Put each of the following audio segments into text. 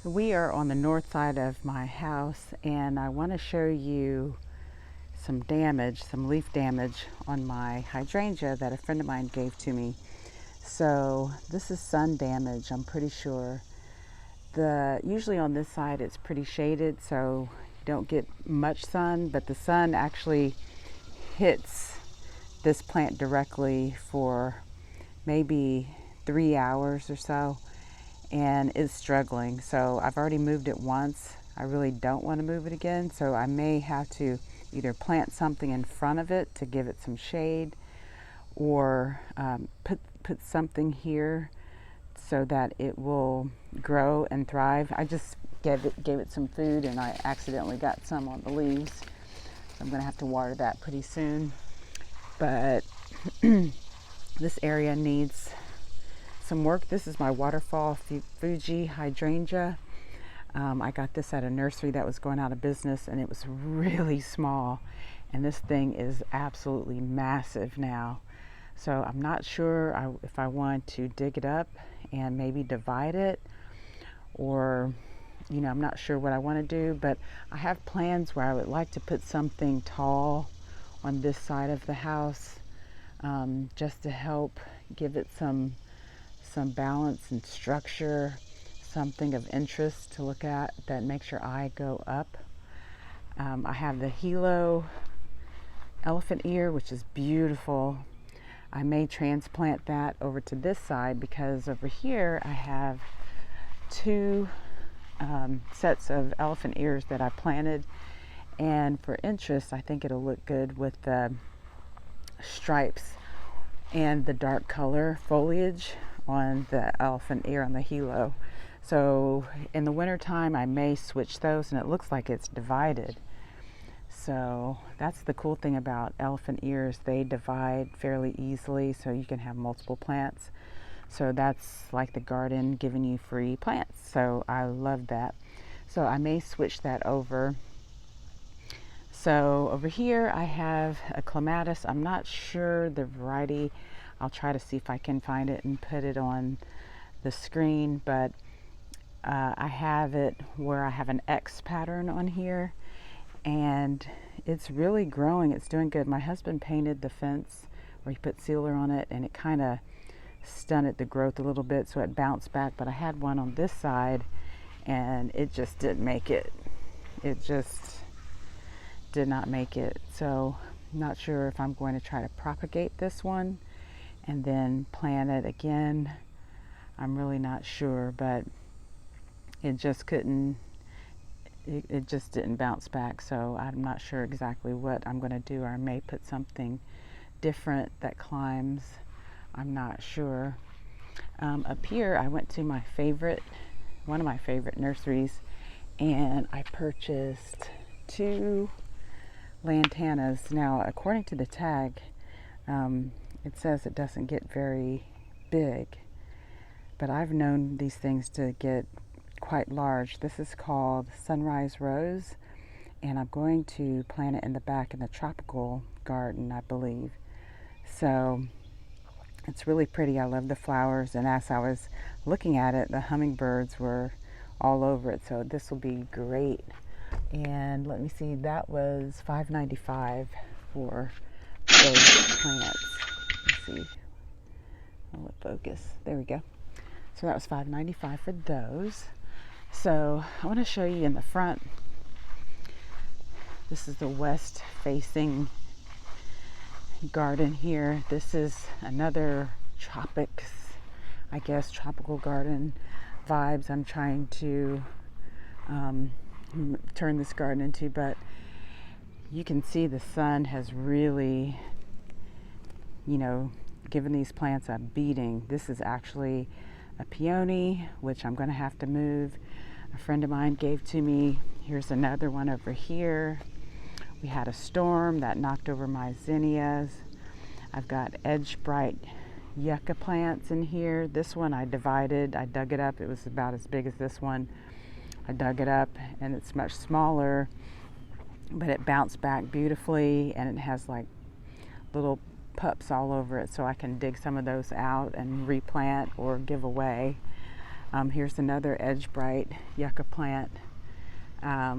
We are on the north side of my house, and I want to show you some damage, some leaf damage on my hydrangea that a friend of mine gave to me. So this is sun damage, I'm pretty sure. Usually on this side it's pretty shaded, so you don't get much sun, but the sun actually hits this plant directly for maybe 3 hours or so, and is struggling. So I've already moved it once. I really don't want to move it again, so I may have to either plant something in front of it to give it some shade, or put something here so that it will grow and thrive. I just gave it some food, and I accidentally got some on the leaves, so I'm going to have to water that pretty soon. But this area needs some work. This is my Waterfall Fuji hydrangea. I got this at a nursery that was going out of business, and it was really small, and this thing is absolutely massive now. So I'm not sure if I want to dig it up and maybe divide it, or I'm not sure what I want to do, but I have plans where I would like to put something tall on this side of the house, just to help give it some balance and structure, something of interest to look at that makes your eye go up. I have the Hilo elephant ear, which is beautiful. I may transplant that over to this side, because over here I have two sets of elephant ears that I planted, and for interest I think it'll look good with the stripes and the dark color foliage on the elephant ear on the Hilo. So in the winter time I may switch those, and it looks like it's divided. So that's the cool thing about elephant ears, they divide fairly easily, so you can have multiple plants. So that's like the garden giving you free plants, so I love that. So I may switch that over. So over here I have a clematis. I'm not sure the variety. I'll try to see if I can find it and put it on the screen, but I have it where I have an X pattern on here, and it's really growing. It's doing good. My husband painted the fence, or he put sealer on it, and it kind of stunted the growth a little bit, so it bounced back. But I had one on this side, and it just didn't make it. It just did not make it. So I'm not sure if I'm going to try to propagate this one and then plant it again. I'm really not sure, but it just couldn't, it just didn't bounce back. So I'm not sure exactly what I'm going to do. Or I may put something different that climbs. I'm not sure. Up here I went to one of my favorite nurseries, and I purchased two lantanas. Now according to the tag, it says it doesn't get very big, but I've known these things to get quite large. This is called Sunrise Rose, and I'm going to plant it in the back in the tropical garden, I believe. So it's really pretty. I love the flowers, and as I was looking at it, the hummingbirds were all over it, so this will be great. And let me see, that was $5.95 for those plants. Let's see, I'll let focus. There we go. So that was $5.95 for those. So I want to show you in the front. This is the west facing garden here. This is another tropics, I guess, tropical garden vibes I'm trying to turn this garden into, but you can see the sun has really, given these plants a beating. This is actually a peony, which I'm going to have to move. A friend of mine gave to me. Here's another one over here. We had a storm that knocked over my zinnias. I've got Edge Bright yucca plants in here. This one I divided. I dug it up. It was about as big as this one. I dug it up, and it's much smaller, but it bounced back beautifully, and it has like little pups all over it, so I can dig some of those out and replant or give away. Here's another Edge Bright yucca plant. I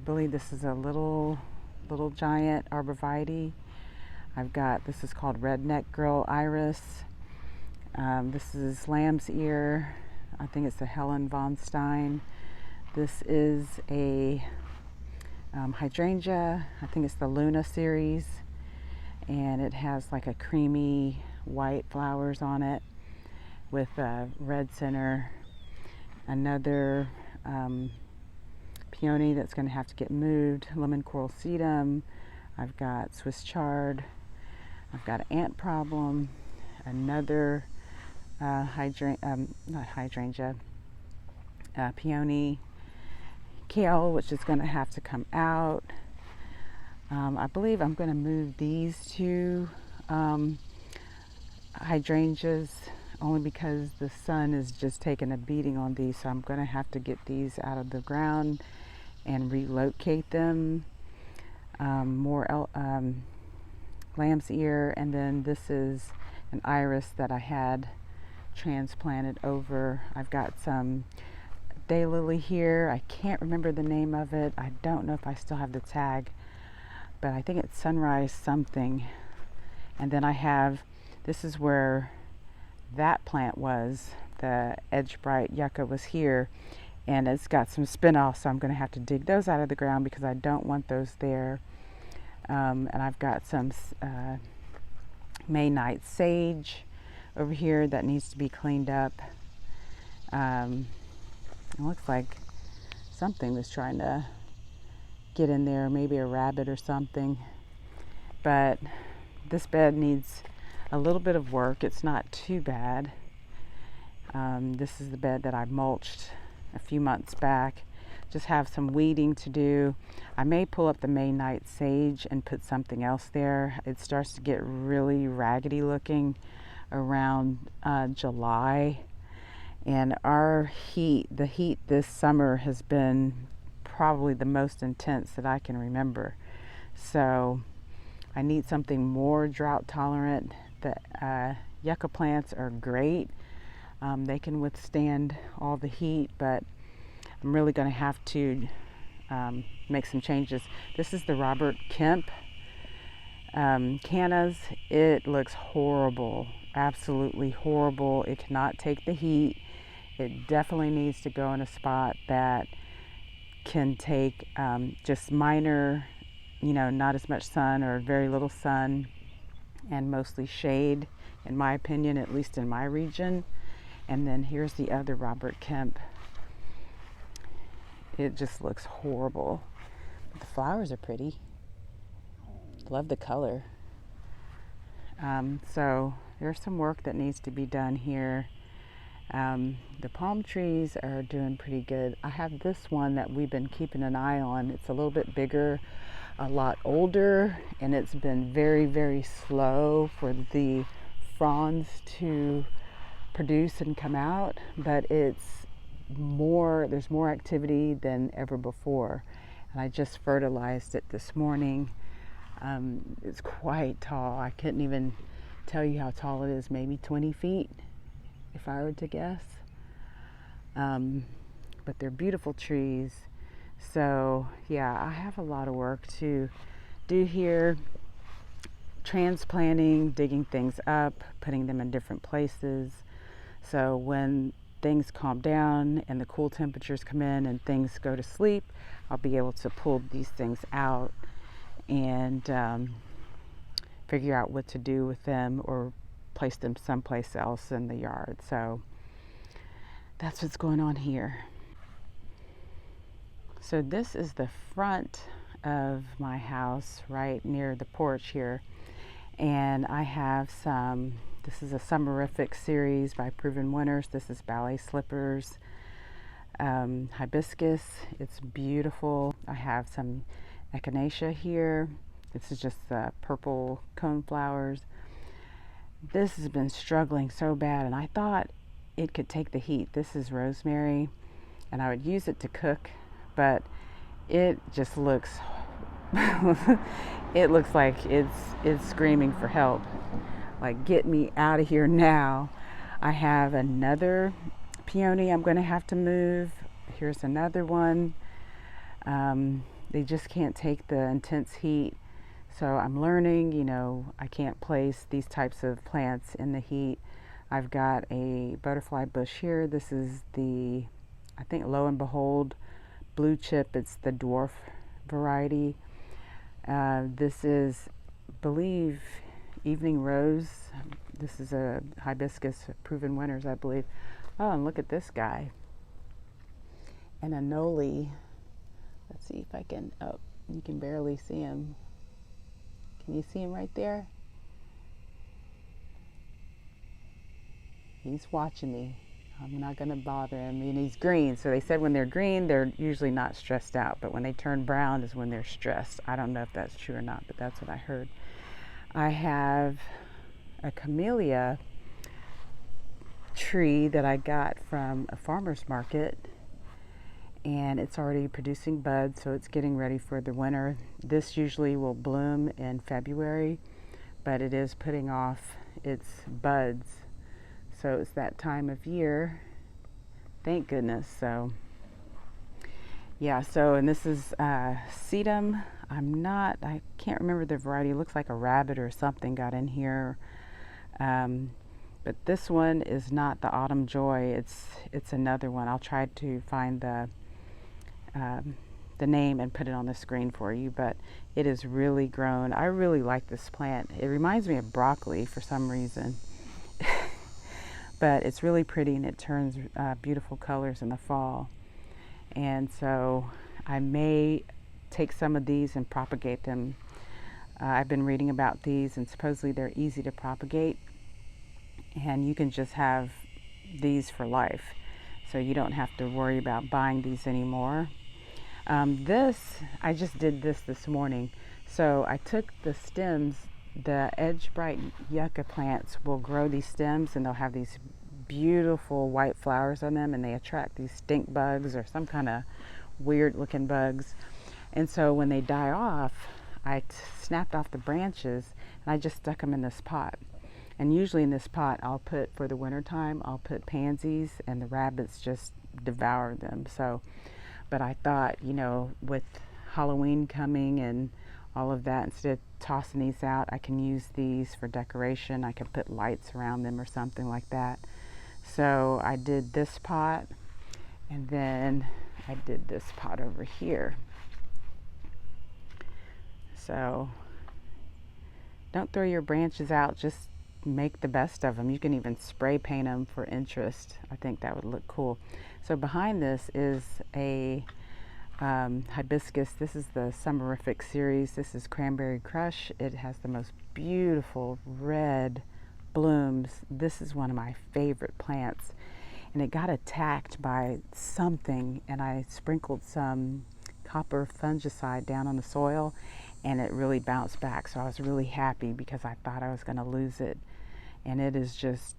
believe this is a little giant arborvitae. This is called redneck girl iris. This is lamb's ear. I think it's a Helen von Stein. This is a hydrangea. I think it's the Luna series, and it has like a creamy white flowers on it with a red center. Another peony that's going to have to get moved, lemon coral sedum. I've got Swiss chard. I've got an ant problem. Another not hydrangea, peony. Kale, which is going to have to come out. I believe I'm going to move these two hydrangeas only because the sun is just taking a beating on these, so I'm going to have to get these out of the ground and relocate them. Lamb's ear, and then this is an iris that I had transplanted over. I've got some daylily here. I can't remember the name of it. I don't know if I still have the tag, but I think it's Sunrise something. And then this is where that plant was. The Edge Bright yucca was here, and it's got some spin-offs, so I'm going to have to dig those out of the ground because I don't want those there. And I've got some May night sage over here that needs to be cleaned up. It looks like something was trying to get in there, maybe a rabbit or something. But this bed needs a little bit of work. It's not too bad. This is the bed that I mulched a few months back. Just have some weeding to do. I may pull up the May night sage and put something else there. It starts to get really raggedy looking around July. And the heat this summer has been probably the most intense that I can remember. So I need something more drought tolerant. The yucca plants are great. They can withstand all the heat, but I'm really going to have to make some changes. This is the Robert Kemp cannas. It looks horrible, absolutely horrible. It cannot take the heat. It definitely needs to go in a spot that can take just minor, not as much sun or very little sun, and mostly shade, in my opinion, at least in my region. And then here's the other Robert Kemp. It just looks horrible. But the flowers are pretty. Love the color. So there's some work that needs to be done here. The palm trees are doing pretty good. I have this one that we've been keeping an eye on. It's a little bit bigger, a lot older, and it's been very, very slow for the fronds to produce and come out, but there's more activity than ever before. And I just fertilized it this morning. It's quite tall. I couldn't even tell you how tall it is, maybe 20 feet if I were to guess. But they're beautiful trees. So yeah, I have a lot of work to do here. Transplanting, digging things up, putting them in different places. So when things calm down and the cool temperatures come in and things go to sleep, I'll be able to pull these things out and figure out what to do with them or place them someplace else in the yard. So that's what's going on here. So this is the front of my house right near the porch here, and I have this is a Summerific series by Proven Winners. This is Ballet Slippers, hibiscus. It's beautiful. I have some echinacea here. This is just the purple cone flowers. This has been struggling so bad, and I thought it could take the heat. This is rosemary, and I would use it to cook, but it just looks it looks like it's screaming for help. Like, get me out of here now. I have another peony I'm going to have to move. Here's another one. They just can't take the intense heat. So I'm learning, I can't place these types of plants in the heat. I've got a butterfly bush here. This is the, I think, lo and behold, blue chip. It's the dwarf variety. This is, I believe, evening rose. This is a hibiscus, proven winners, I believe. Oh, and look at this guy. An anole. Let's see if I can, oh, you can barely see him. Can you see him right there? He's watching me. I'm not going to bother him. And he's green. So they said when they're green, they're usually not stressed out. But when they turn brown is when they're stressed. I don't know if that's true or not, but that's what I heard. I have a camellia tree that I got from a farmer's market. And it's already producing buds, so it's getting ready for the winter. This usually will bloom in February, but it is putting off its buds. So it's that time of year. Thank goodness. So yeah, and this is sedum. I can't remember the variety. It looks like a rabbit or something got in here. But this one is not the autumn joy. It's another one. I'll try to find the name and put it on the screen for you, but it is really grown. I really like this plant. It reminds me of broccoli for some reason. But it's really pretty, and it turns beautiful colors in the fall. And so I may take some of these and propagate them. I've been reading about these, and supposedly they're easy to propagate, and you can just have these for life. So you don't have to worry about buying these anymore. I just did this morning. So I took the stems. The Edge Bright yucca plants will grow these stems, and they'll have these beautiful white flowers on them, and they attract these stink bugs or some kind of weird looking bugs. And so when they die off, I snapped off the branches and I just stuck them in this pot. And usually in this pot, I'll put, for the winter time, I'll put pansies, and the rabbits just devour them. So, but I thought, with Halloween coming and all of that, instead of tossing these out, I can use these for decoration. I can put lights around them or something like that. So I did this pot, and then I did this pot over here. So don't throw your branches out, just make the best of them. You can even spray paint them for interest. I think that would look cool. So behind this is a hibiscus. This is the Summerific series. This is Cranberry Crush. It has the most beautiful red blooms. This is one of my favorite plants, and it got attacked by something, and I sprinkled some copper fungicide down on the soil, and it really bounced back. So I was really happy because I thought I was going to lose it. And it is just,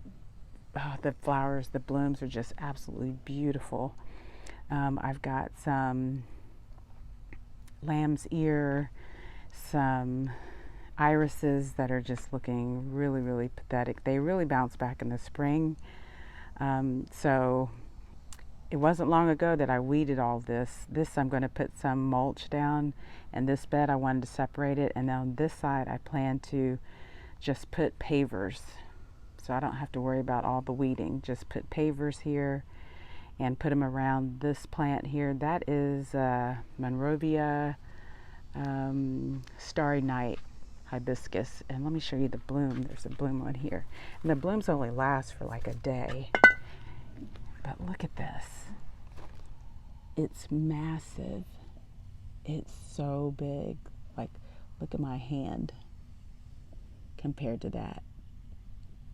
the flowers, the blooms are just absolutely beautiful. I've got some lamb's ear, some irises that are just looking really, really pathetic. They really bounce back in the spring. So it wasn't long ago that I weeded all this. This I'm going to put some mulch down, and this bed I wanted to separate it, and on this side I plan to just put pavers, so I don't have to worry about all the weeding. Just put pavers here and put them around this plant here. That is Monrovia Starry Night hibiscus. And let me show you the bloom. There's a bloom on here. And the blooms only last for like a day. But look at this. It's massive. It's so big. Like, look at my hand compared to that.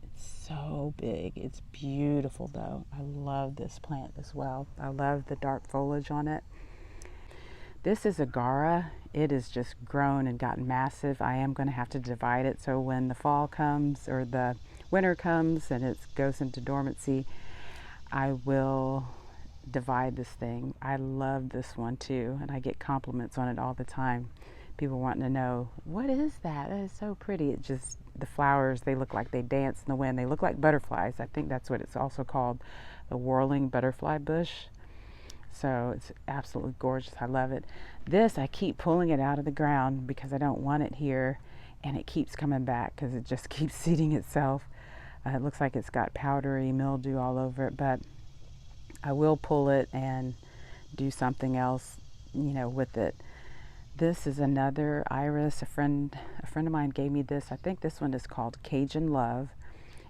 It's so big. It's beautiful though. I love this plant as well. I love the dark foliage on it. This is Agara. It has just grown and gotten massive. I am going to have to divide it, so when the fall comes or the winter comes and it goes into dormancy, I will divide this thing. I love this one too, and I get compliments on it all the time. people wanting to know, what is that? That is so pretty. It just, the flowers, they look like they dance in the wind. They look like butterflies. I think that's what it's also called, the whirling butterfly bush. So it's absolutely gorgeous. I love it. This, I keep pulling it out of the ground because I don't want it here, and it keeps coming back because it just keeps seeding itself. It looks like it's got powdery mildew all over it, but I will pull it and do something else, with it. This is another iris. A friend of mine gave me this. I think this one is called Cajun Love,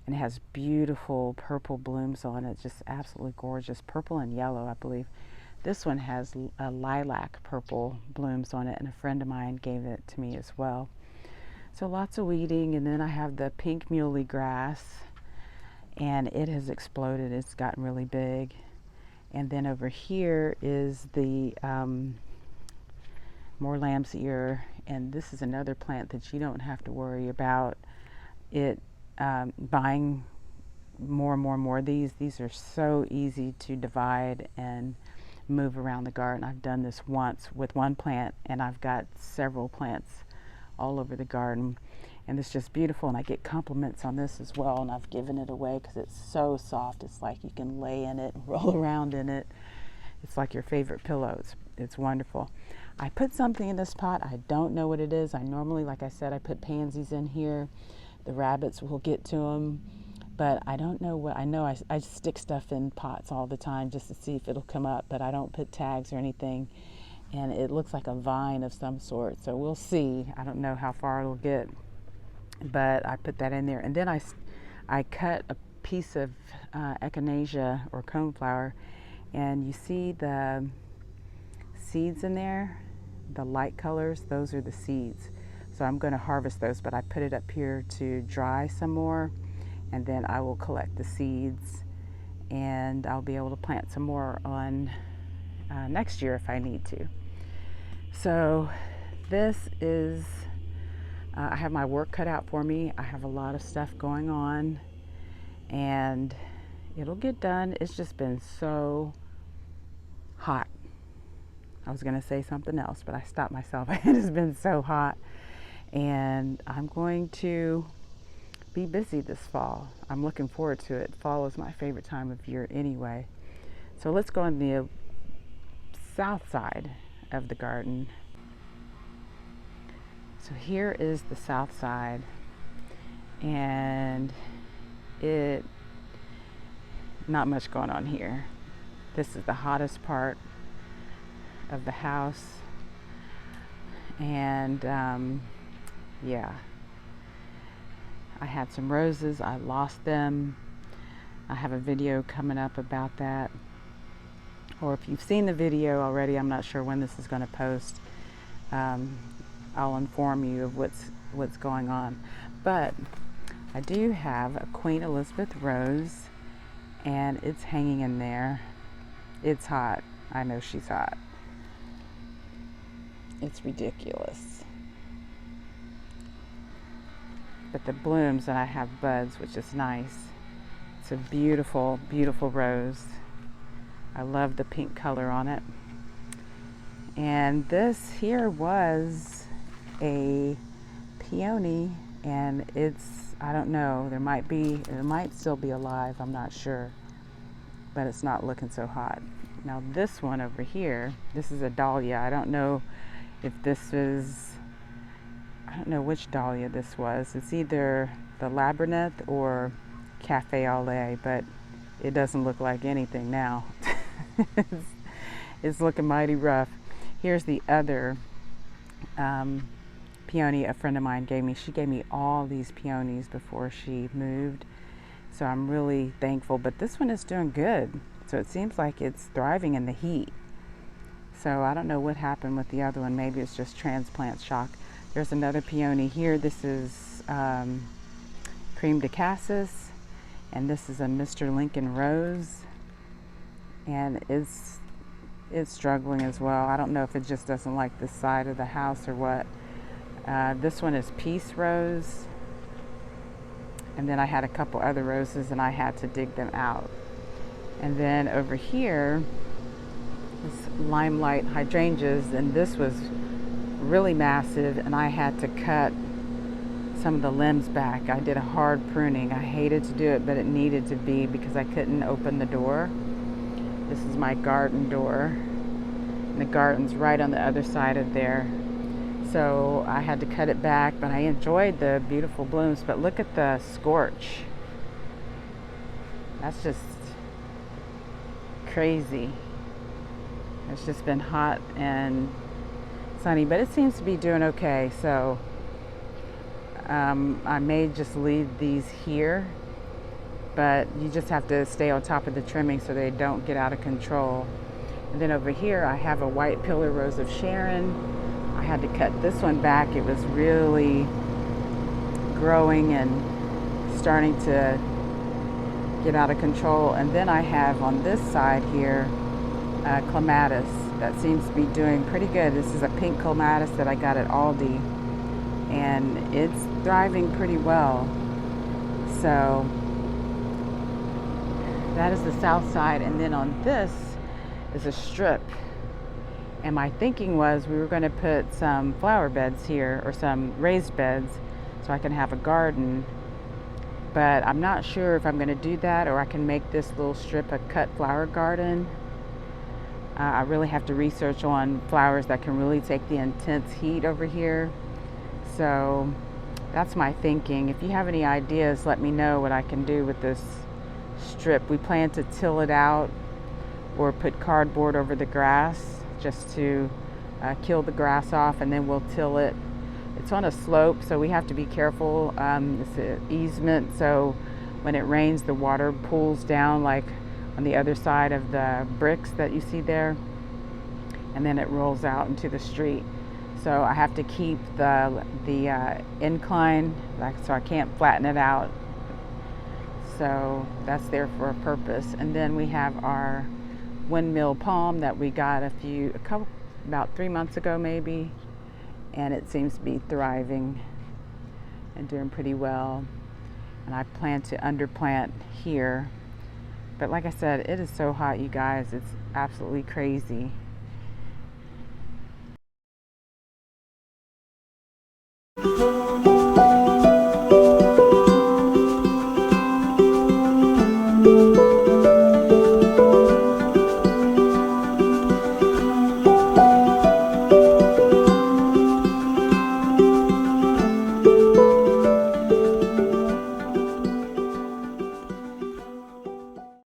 and it has beautiful purple blooms on it, just absolutely gorgeous, purple and yellow, I believe. This one has a lilac purple blooms on it, and a friend of mine gave it to me as well. So lots of weeding, and then I have the pink muley grass, and it has exploded. It's gotten really big. And then over here is the more lamb's ear, and this is another plant that you don't have to worry about it buying more and more and more. These are so easy to divide and move around the garden. I've done this once with one plant, and I've got several plants all over the garden, and it's just beautiful. And I get compliments on this as well, and I've given it away because it's so soft. It's like you can lay in it and roll around in it. It's like your favorite pillows. It's wonderful. I put something in this pot. I don't know what it is. I normally, like I said, I put pansies in here. The rabbits will get to them, but I don't know what. I know I stick stuff in pots all the time just to see if it'll come up, but I don't put tags or anything. And it looks like a vine of some sort, so we'll see. I don't know how far it'll get, but I put that in there. And then I cut a piece of echinacea or coneflower, and you see the seeds in there, the light colors, those are the seeds. So I'm going to harvest those, but I put it up here to dry some more, and then I will collect the seeds, and I'll be able to plant some more on next year if I need to. So this is, I have my work cut out for me. I have a lot of stuff going on, and it'll get done. It's just been so hot. I was going to say something else, but I stopped myself. It has been so hot, and I'm going to be busy this fall. I'm looking forward to it. Fall is my favorite time of year anyway. So let's go on the south side of the garden. So here is the south side, and not much going on here. This is the hottest part of the house, and yeah, I had some roses. I lost them. I have a video coming up about that, or if you've seen the video already, I'm not sure when this is going to post. I'll inform you of what's going on. But I do have a Queen Elizabeth rose, and it's hanging in there. It's hot. I know she's hot. It's ridiculous. But the blooms, and I have buds, which is nice. It's a beautiful, beautiful rose. I love the pink color on it. And this here was a peony, and I don't know, it might still be alive, I'm not sure, but it's not looking so hot. Now this one over here, this is a dahlia. I don't know which dahlia this was. It's either the Laburnette or Cafe au lait, but it doesn't look like anything now. It's looking mighty rough. Here's the other peony a friend of mine gave me. She gave me all these peonies before she moved, so I'm really thankful. But this one is doing good, so it seems like it's thriving in the heat. So I don't know what happened with the other one. Maybe it's just transplant shock. There's another peony here. This is Creme de Cassis, and this is a Mr. Lincoln Rose, and it's struggling as well. I don't know if it just doesn't like this side of the house or what. This one is Peace Rose, and then I had a couple other roses, and I had to dig them out. And then over here is Limelight hydrangeas, and this was really massive, and I had to cut some of the limbs back. I did a hard pruning. I hated to do it, but it needed to be because I couldn't open the door. This is my garden door, and the garden's right on the other side of there. So I had to cut it back, but I enjoyed the beautiful blooms. But look at the scorch. That's just crazy. It's just been hot and sunny, but it seems to be doing okay. So I may just leave these here, but you just have to stay on top of the trimming so they don't get out of control. And then over here I have a white pillar rose of Sharon. I had to cut this one back. It was really growing and starting to get out of control. And then I have on this side here clematis that seems to be doing pretty good. This is a pink clematis that I got at Aldi, and it's thriving pretty well. So that is the south side, and then on this is a strip. And my thinking was we were going to put some flower beds here, or some raised beds, so I can have a garden. But I'm not sure if I'm going to do that, or I can make this little strip a cut flower garden. I really have to research on flowers that can really take the intense heat over here. So that's my thinking. If you have any ideas, let me know what I can do with this strip. We plan to till it out or put cardboard over the grass just to kill the grass off, and then we'll till it. It's on a slope, so we have to be careful. It's an easement, so when it rains, the water pools down like on the other side of the bricks that you see there, and then it rolls out into the street. So I have to keep the incline, so I can't flatten it out. So that's there for a purpose. And then we have our windmill palm that we got about 3 months ago maybe, and it seems to be thriving and doing pretty well. And I plan to underplant here. But like I said, it is so hot, you guys. It's absolutely crazy.